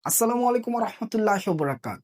আসসালামু আলাইকুম রহমতুল্লাহ বরাকাত।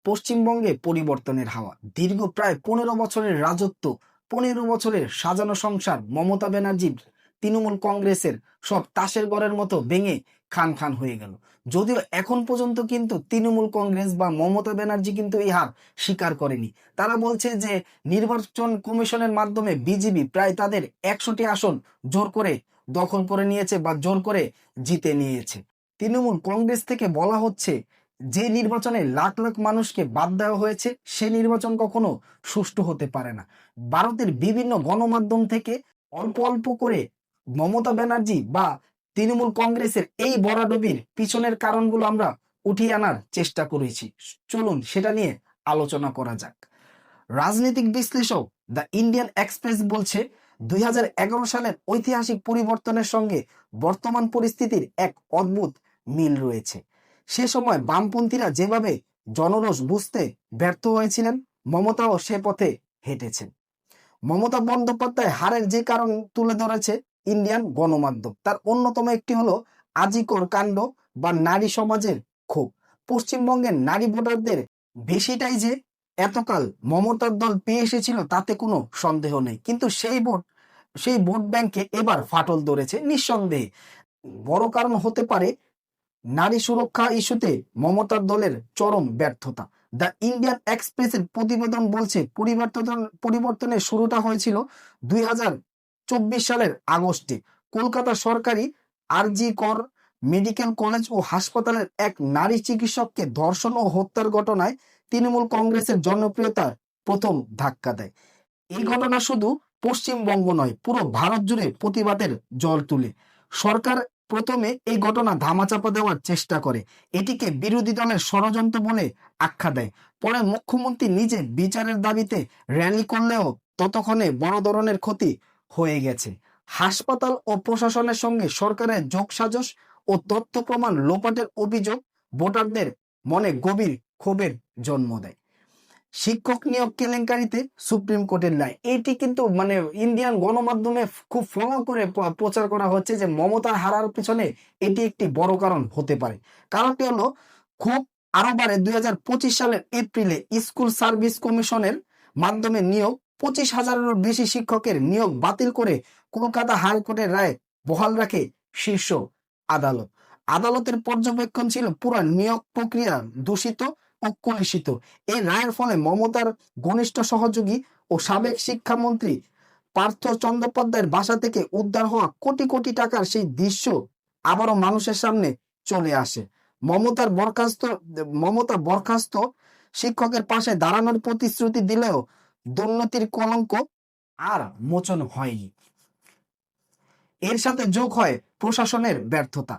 পশ্চিমবঙ্গে পরিবর্তনের হাওয়া। দীর্ঘ প্রায় ১৫ বছরের রাজত্ব, ১৫ বছরের সাজানো সংসার মমতা ব্যানার্জির তৃণমূল কংগ্রেসের সব তাসের ঘরের মতো ভেঙে খান খান হয়ে গেল। যদিও এখন পর্যন্ত কিন্তু তৃণমূল কংগ্রেস বা মমতা ব্যানার্জি কিন্তু এই হার স্বীকার করেনি। তারা বলছে যে নির্বাচন কমিশনের মাধ্যমে বিজেপি প্রায় তাদের ১০০টি আসন জোর করে দখল করে নিয়েছে বা জোর করে জিতে নিয়েছে। তৃণমূল কংগ্রেস থেকে বলা হচ্ছে যে নির্বাচনে লাখ লাখ মানুষকে বাদ দেওয়া হয়েছে সে নির্বাচন কখনো সুষ্ঠু হতে পারে না। ভারতের বিভিন্ন গণমাধ্যম থেকে অল্প অল্প করে মমতা ব্যানার্জি বা তৃণমূল কংগ্রেসের এই বরাডবির পিছনের কারণগুলো আমরা উঠিয়ে আনার চেষ্টা করেছি। চলুন সেটা নিয়ে আলোচনা করা যাক। রাজনৈতিক বিশ্লেষক দ্য ইন্ডিয়ান এক্সপ্রেস বলছে ২০১১ সালের ঐতিহাসিক পরিবর্তনের সঙ্গে বর্তমান পরিস্থিতির এক অদ্ভুত মিল রয়েছে। সে সময় বামপন্থীরা যেভাবে জনরোষ বুঝতে ব্যর্থ হয়েছিলেন, মমতাও সে পথে হেঁটেছেন। মমতা বন্দ্যোপাধ্যায় হারের যে কারণ তুলে ধরেছে ইন্ডিয়ান গণমাধ্যম, তার অন্যতম একটি হলো আজিকর কাণ্ড বা নারী সমাজের ক্ষোভ। পশ্চিমবঙ্গের নারী ভোটারদের বেশিটাই যে এতকাল মমতার দল পেয়ে এসেছিল তাতে কোনো সন্দেহ নেই, কিন্তু সেই ভোট ব্যাংকে এবার ফাটল ধরেছে নিঃসন্দেহে। বড় কারণ হতে পারে নারী সুরক্ষা ইস্যুতে মমতার দলের চরম ব্যর্থতা। দ্য ইন্ডিয়ান এক্সপ্রেসের প্রতিবেদন বলছে পরিবর্তনের শুরুটা হয়েছিল ২০২৪ সালের আগস্টে। কলকাতা সরকারি আরজি কর মেডিকেল কলেজ ও হাসপাতালের এক নারী চিকিৎসককে ধর্ষণ ও হত্যার ঘটনায় তৃণমূল কংগ্রেসের জনপ্রিয়তা প্রথম ধাক্কা দেয়। এই ঘটনা শুধু পশ্চিমবঙ্গ নয়, পুরো ভারত জুড়ে প্রতিবাদের জল তুলে। সরকার প্রথমে এই ঘটনা ধামাচাপা দেওয়ার চেষ্টা করে, এটিকে বিরোধী দলের ষড়যন্ত্র বলে আখ্যা দেয়। পরে মুখ্যমন্ত্রী নিজে বিচারের দাবিতে র্যালি করলেও ততক্ষণে বড় ধরনের ক্ষতি হয়ে গেছে। হাসপাতাল ও প্রশাসনের সঙ্গে সরকারের যোগসাজশ ও তথ্য প্রমাণ লোপাটের অভিযোগ ভোটারদের মনে গভীর ক্ষোভের জন্ম দেয়। শিক্ষক নিয়োগ কেলেঙ্কারিতে সুপ্রিম কোর্টের রায়, এটি কিন্তু ইন্ডিয়ান গণমাধ্যমে খুব ফলো করে প্রচার করা হচ্ছে যে মমতার হারার পিছনে এটি একটি বড় কারণ হতে পারে। কারণটি হলো খুব আরো বাড়ে ২০২৫ সালের এপ্রিলে স্কুল সার্ভিস কমিশনের মাধ্যমে নিয়োগ ২৫,০০০-এরও বেশি শিক্ষকের নিয়োগ বাতিল করে কলকাতা হাইকোর্টের রায় বহাল রাখে শীর্ষ আদালত। আদালতের পর্যবেক্ষণ ছিল পুরো নিয়োগ প্রক্রিয়া দূষিত ও কলুষিত। এই রায়ের ফলে মমতার ঘনিষ্ঠ সহযোগী ও সাবেক শিক্ষামন্ত্রী পার্থ চট্টোপাধ্যায়ের বাসা থেকে উদ্ধার হওয়া কোটি কোটি টাকার সেই দৃশ্য আবারও মানুষের সামনে চলে আসে। মমতা বরখাস্ত শিক্ষকের পাশে দাঁড়ানোর প্রতিশ্রুতি দিলেও দুর্নীতির কলঙ্ক আর মোচন হয়নি। এর সাথে যোগ হয় প্রশাসনের ব্যর্থতা।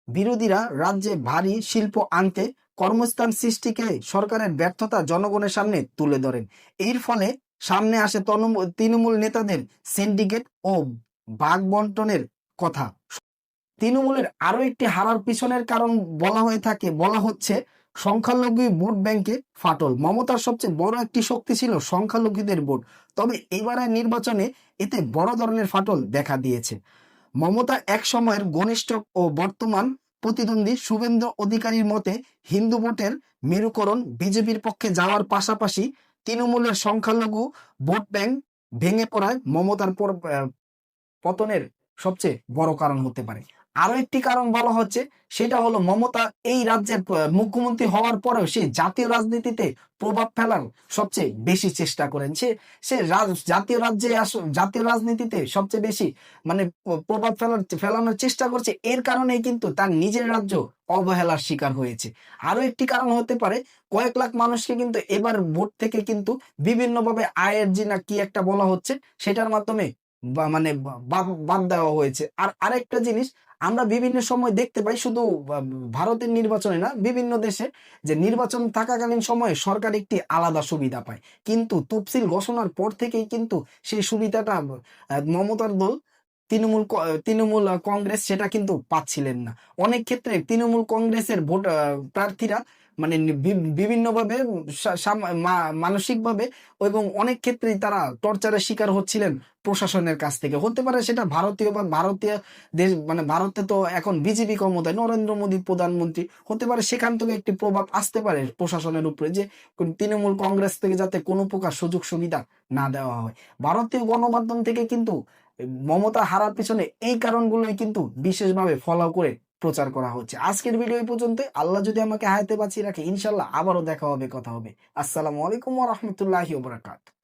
বিরোধীরা রাজ্যে ভারী শিল্প আনতে কর্মস্থান সৃষ্টিকে সরকারের ব্যর্থতা জনগণের সামনে তুলে ধরেন। এর ফলে সামনে আসে তৃণমূল নেতাদের সিন্ডিকেট ও ভাগ বন্টনের কথা। তৃণমূলের আরো একটি হারার পিছনের কারণ বলা হচ্ছে সংখ্যালঘু ভোট ব্যাংকে ফাটল। মমতার সবচেয়ে বড় একটি শক্তি ছিল সংখ্যালঘুদের ভোট, তবে এবারের নির্বাচনে এতে বড় ধরনের ফাটল দেখা দিয়েছে। মমতা এক সময়ের ঘনিষ্ঠ ও বর্তমান প্রতিদ্বন্দ্বী শুভেন্দু অধিকারীর মতে হিন্দু ভোটের মেরুকরণ বিজেপির পক্ষে যাওয়ার পাশাপাশি তৃণমূলের সংখ্যালঘু ভোট ব্যাংক ভেঙে পড়ায় মমতার পতনের সবচেয়ে বড় কারণ হতে পারে। আরো একটি কারণ বলা হচ্ছে, সেটা হলো মমতা এই রাজ্যের মুখ্যমন্ত্রী হওয়ার পরেও সে জাতীয় রাজনীতিতে প্রভাব ফেলার সবচেয়ে বেশি চেষ্টা করেন। সে জাতীয় রাজনীতিতে সবচেয়ে বেশি প্রভাব ফেলানোর চেষ্টা করছে। এর কারণেই কিন্তু তার নিজের রাজ্য অবহেলার শিকার হয়েছে। আরো একটি কারণ হতে পারে, কয়েক লাখ মানুষকে কিন্তু এবার ভোট থেকে কিন্তু বিভিন্নভাবে আইএনজি না কি একটা বলা হচ্ছে, সেটার মাধ্যমে বাদ দেওয়া হয়েছে। আর আরেকটা জিনিস আমরা বিভিন্ন সময় দেখতে পাই, শুধু ভারতের নির্বাচনে না, বিভিন্ন দেশে যে নির্বাচন থাকাকালীন সময়ে সরকার একটি আলাদা সুবিধা পায়, কিন্তু তফসিল ঘোষণার পর থেকেই কিন্তু সেই সুবিধাটা মমতার দল তৃণমূল কংগ্রেস সেটা কিন্তু পাচ্ছিলেন না। অনেক ক্ষেত্রে তৃণমূল কংগ্রেসের ভোট প্রার্থীরা মানে বিভিন্নভাবে মানসিকভাবে এবং অনেক ক্ষেত্রেই তারা টর্চারের শিকার হচ্ছিলেন প্রশাসনের কাছ থেকে। হতে পারে সেটা ভারতীয় দেশ, মানে ভারতে তো এখন বিজেপি ক্ষমতায়, নরেন্দ্র মোদী প্রধানমন্ত্রী, হতে পারে সেখান থেকে একটি প্রভাব আসতে পারে প্রশাসনের উপরে, যে তৃণমূল কংগ্রেস থেকে যাতে কোনো প্রকার সুযোগ সুবিধা না দেওয়া হয়। ভারতীয় গণমাধ্যম থেকে কিন্তু মমতা হারার পিছনে এই কারণগুলোই কিন্তু বিশেষভাবে ফলো করে প্রচার করা হচ্ছে। আজকের ভিডিও এই পর্যন্ত। আল্লাহ যদি আমাকে হায়াতে বাঁচিয়ে রাখে, ইনশাল্লাহ আবারও দেখা হবে, কথা হবে। আসসালামু আলাইকুম ওয়া রাহমাতুল্লাহি ওয়া বারাকাতুহু।